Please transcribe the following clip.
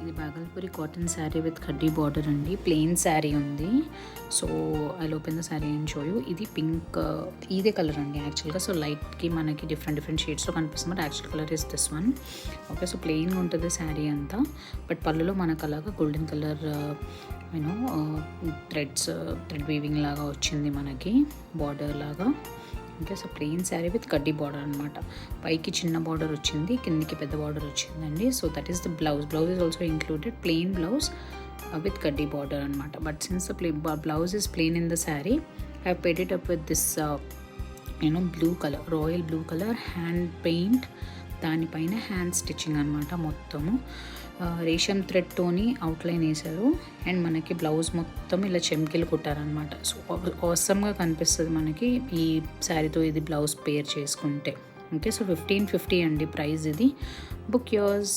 ఇది Bhagalpuri cotton sari with కడ్డీ border అండి. ప్లెయిన్ శారీ ఉంది. So I open the sari and show you. ఇది పింక్, ఇదే కలర్ అండి యాక్చువల్గా. సో లైట్కి మనకి డిఫరెంట్ షేడ్స్లో కనిపిస్తుంది, but actual colour is this one. Okay, so ప్లెయిన్గా ఉంటుంది శారీ అంతా. బట్ పళ్ళులో మనకు అలాగా గోల్డెన్ కలర్ థ్రెడ్ వీవింగ్ లాగా వచ్చింది మనకి, బార్డర్ లాగా. Okay, so plain sari with కడ్డీ బార్డర్ అనమాట. పైకి చిన్న బార్డర్ వచ్చింది, కిందికి పెద్ద బార్డర్ వచ్చిందండి. So that is the blouse. Blouse is also included, plain blouse with కడ్డీ బార్డర్ అనమాట. But since the blouse is plain in the sari, I paid it up with this blue colour, royal blue colour hand paint. దానిపైన hand stitching అనమాట. మొత్తము రేషం థ్రెడ్తోని outline వేశారు. And మనకి blouse మొత్తం ఇలా చెమ్కిలు కుట్టారనమాట. So అవసరంగా కనిపిస్తుంది మనకి ఈ శారీతో ఇది బ్లౌజ్ పేర్ చేసుకుంటే. ఓకే, సో 1550 అండి ప్రైస్ ఇది. Book yours.